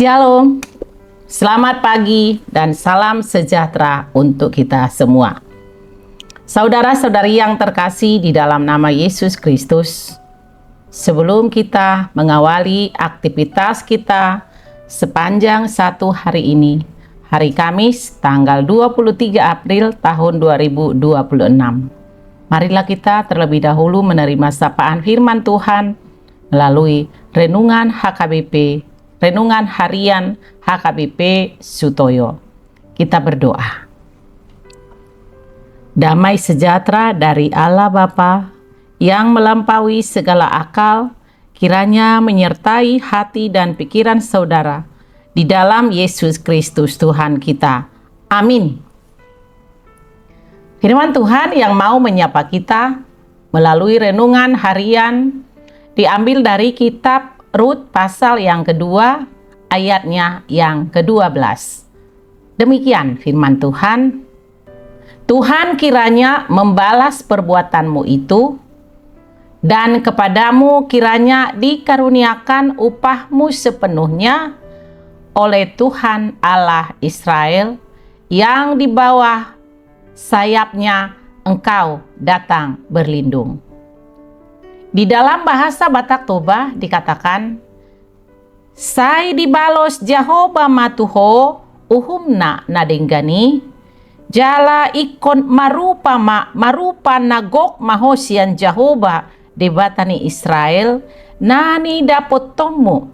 Shalom, selamat pagi dan salam sejahtera untuk kita semua. Saudara-saudari yang terkasih di dalam nama Yesus Kristus, sebelum kita mengawali aktivitas kita sepanjang satu hari ini, hari Kamis tanggal 23 April tahun 2026. Marilah kita terlebih dahulu menerima sapaan firman Tuhan melalui renungan HKBP, renungan harian HKBP Sutoyo. Kita berdoa. Damai sejahtera dari Allah Bapa yang melampaui segala akal, kiranya menyertai hati dan pikiran saudara di dalam Yesus Kristus Tuhan kita. Amin. Firman Tuhan yang mau menyapa kita melalui renungan harian diambil dari kitab Rut pasal yang kedua, ayatnya yang ke-12. Demikian firman Tuhan. Tuhan kiranya membalas perbuatanmu itu, dan kepadamu kiranya dikaruniakan upahmu sepenuhnya oleh Tuhan Allah Israel, yang di bawah sayapnya engkau datang berlindung. Di dalam bahasa Batak Toba dikatakan, Sai dibalos Jehovah matuho uhumna nadenggani, jala ikon marupa nagok mahosian Jehovah debatani Israel, nani dapot tomu,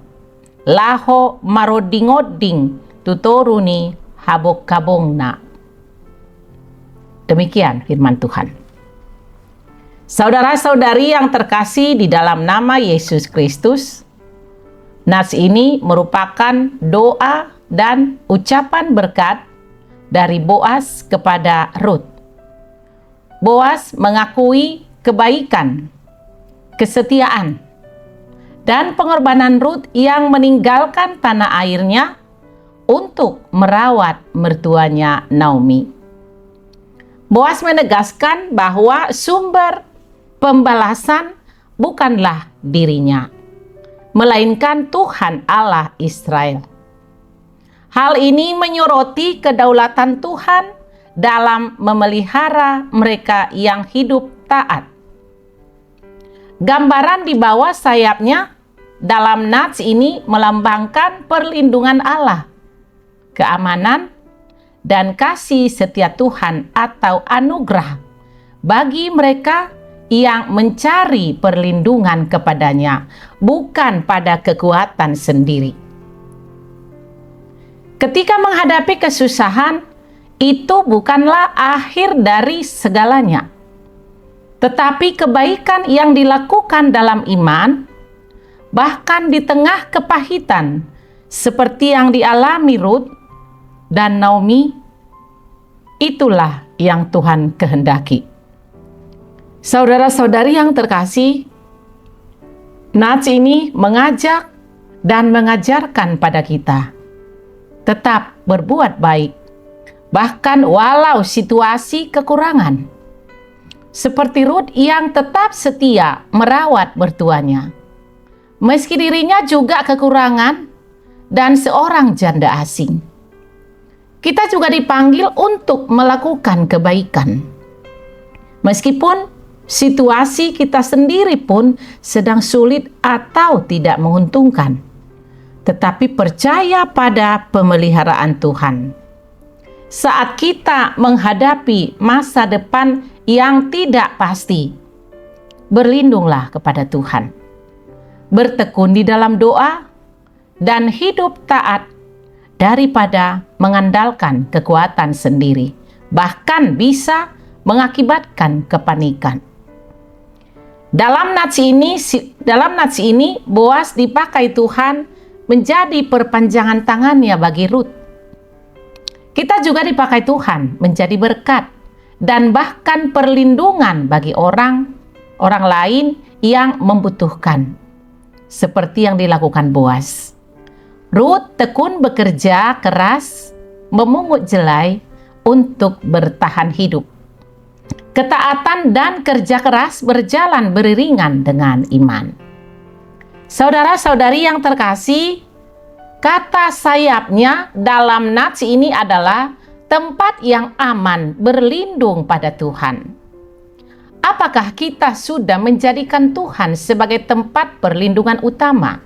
laho marodingoding tutoruni habok kabongna. Demikian firman Tuhan. Saudara-saudari yang terkasih di dalam nama Yesus Kristus, nats ini merupakan doa dan ucapan berkat dari Boas kepada Rut. Boas mengakui kebaikan, kesetiaan, dan pengorbanan Rut yang meninggalkan tanah airnya untuk merawat mertuanya Naomi. Boas menegaskan bahwa sumber pembalasan bukanlah dirinya, melainkan Tuhan Allah Israel. Hal ini menyoroti kedaulatan Tuhan dalam memelihara mereka yang hidup taat. Gambaran di bawah sayapnya dalam nats ini melambangkan perlindungan Allah, keamanan, dan kasih setia Tuhan atau anugerah bagi mereka yang mencari perlindungan kepadanya, bukan pada kekuatan sendiri. Ketika menghadapi kesusahan, itu bukanlah akhir dari segalanya, tetapi kebaikan yang dilakukan dalam iman, bahkan di tengah kepahitan, seperti yang dialami Rut dan Naomi, itulah yang Tuhan kehendaki. Saudara-saudari yang terkasih, nats ini mengajak dan mengajarkan pada kita tetap berbuat baik, bahkan walau situasi kekurangan. Seperti Rut yang tetap setia merawat mertuanya, meski dirinya juga kekurangan dan seorang janda asing. Kita juga dipanggil untuk melakukan kebaikan, meskipun situasi kita sendiri pun sedang sulit atau tidak menguntungkan, tetapi percaya pada pemeliharaan Tuhan. Saat kita menghadapi masa depan yang tidak pasti, berlindunglah kepada Tuhan, bertekun di dalam doa, dan hidup taat daripada mengandalkan kekuatan sendiri, bahkan bisa mengakibatkan kepanikan. Dalam nats ini Boas dipakai Tuhan menjadi perpanjangan tangannya bagi Rut. Kita juga dipakai Tuhan menjadi berkat dan bahkan perlindungan bagi orang lain yang membutuhkan, seperti yang dilakukan Boas. Rut tekun bekerja keras, memungut jelai untuk bertahan hidup. Ketaatan dan kerja keras berjalan beriringan dengan iman. Saudara-saudari yang terkasih, Kata sayapnya dalam nats ini adalah tempat yang aman berlindung pada Tuhan. Apakah kita sudah menjadikan Tuhan sebagai tempat perlindungan utama?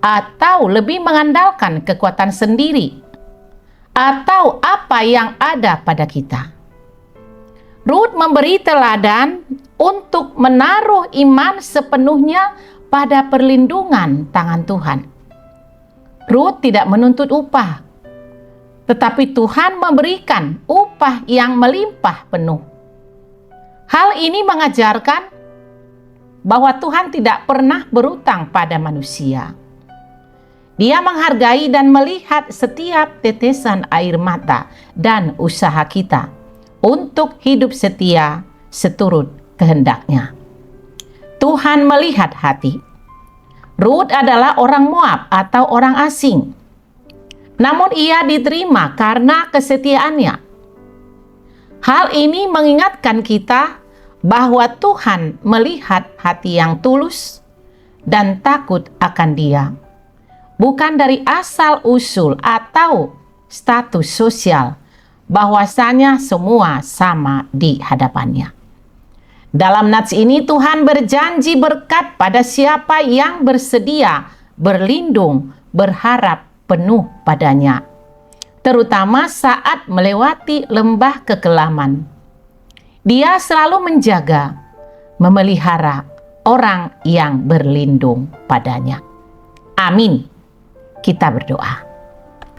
Atau lebih mengandalkan kekuatan sendiri? Atau apa yang ada pada kita? Rut memberi teladan untuk menaruh iman sepenuhnya pada perlindungan tangan Tuhan. Rut tidak menuntut upah, tetapi Tuhan memberikan upah yang melimpah penuh. Hal ini mengajarkan bahwa Tuhan tidak pernah berutang pada manusia. Dia menghargai dan melihat setiap tetesan air mata dan usaha kita untuk hidup setia seturut kehendak-Nya. Tuhan melihat hati. Rut adalah orang Moab atau orang asing. Namun ia diterima karena kesetiaannya. Hal ini mengingatkan kita bahwa Tuhan melihat hati yang tulus dan takut akan Dia. Bukan dari asal-usul atau status sosial, bahwasanya semua sama di hadapannya. Dalam nats ini Tuhan berjanji berkat pada siapa yang bersedia berlindung, berharap penuh padanya, terutama saat melewati lembah kekelaman. Dia selalu menjaga, memelihara orang yang berlindung padanya. Amin. Kita berdoa.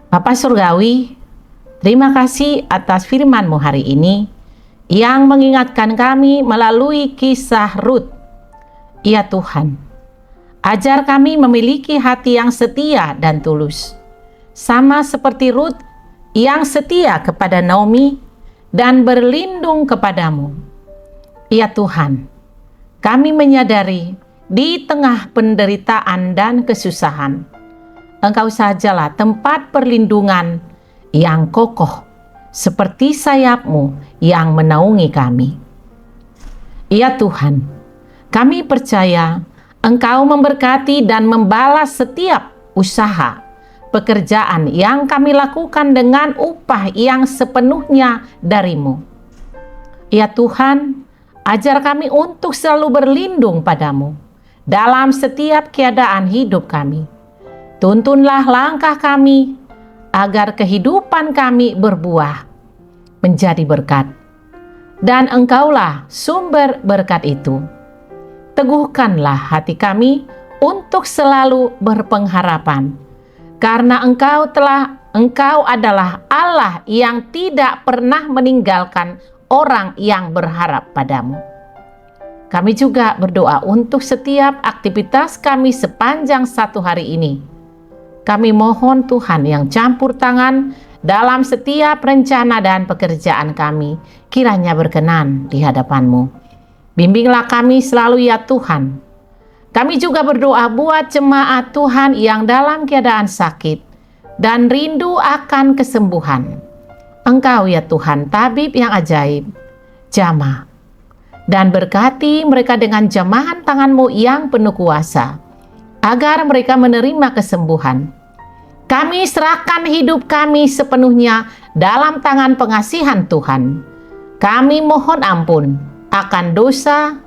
Bapa Surgawi, terima kasih atas firman-Mu hari ini yang mengingatkan kami melalui kisah Rut. Ya Tuhan, ajar kami memiliki hati yang setia dan tulus, sama seperti Rut yang setia kepada Naomi dan berlindung kepadamu. Ya Tuhan, kami menyadari di tengah penderitaan dan kesusahan, Engkau sajalah tempat perlindungan yang kokoh, seperti sayap-Mu yang menaungi kami. Ya Tuhan, kami percaya Engkau memberkati dan membalas setiap usaha, pekerjaan yang kami lakukan dengan upah yang sepenuhnya dari-Mu. Ya Tuhan, ajar kami untuk selalu berlindung pada-Mu dalam setiap keadaan hidup kami. Tuntunlah langkah kami agar kehidupan kami berbuah menjadi berkat. Dan Engkaulah sumber berkat itu. Teguhkanlah hati kami untuk selalu berpengharapan, karena Engkau adalah Allah yang tidak pernah meninggalkan orang yang berharap padamu. Kami juga berdoa untuk setiap aktivitas kami sepanjang satu hari ini. Kami mohon Tuhan yang campur tangan dalam setiap rencana dan pekerjaan kami, kiranya berkenan di hadapan-Mu. Bimbinglah kami selalu ya Tuhan. Kami juga berdoa buat jemaat Tuhan yang dalam keadaan sakit dan rindu akan kesembuhan. Engkau ya Tuhan, tabib yang ajaib, jamah. Dan berkati mereka dengan jamahan tangan-Mu yang penuh kuasa, agar mereka menerima kesembuhan. Kami serahkan hidup kami sepenuhnya dalam tangan pengasihan Tuhan. Kami mohon ampun akan dosa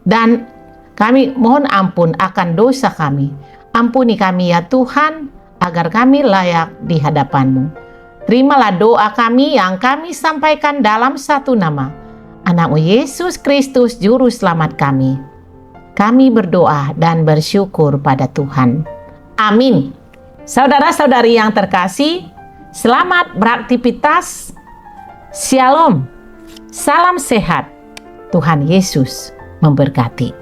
dan kami mohon ampun akan dosa kami. Ampuni kami ya Tuhan, agar kami layak di hadapan-Mu. Terimalah doa kami yang kami sampaikan dalam satu nama, Anak-Mu Yesus Kristus Juru Selamat kami. Kami berdoa dan bersyukur pada Tuhan. Amin. Saudara-saudari yang terkasih, selamat beraktivitas. Shalom. Salam sehat. Tuhan Yesus memberkati.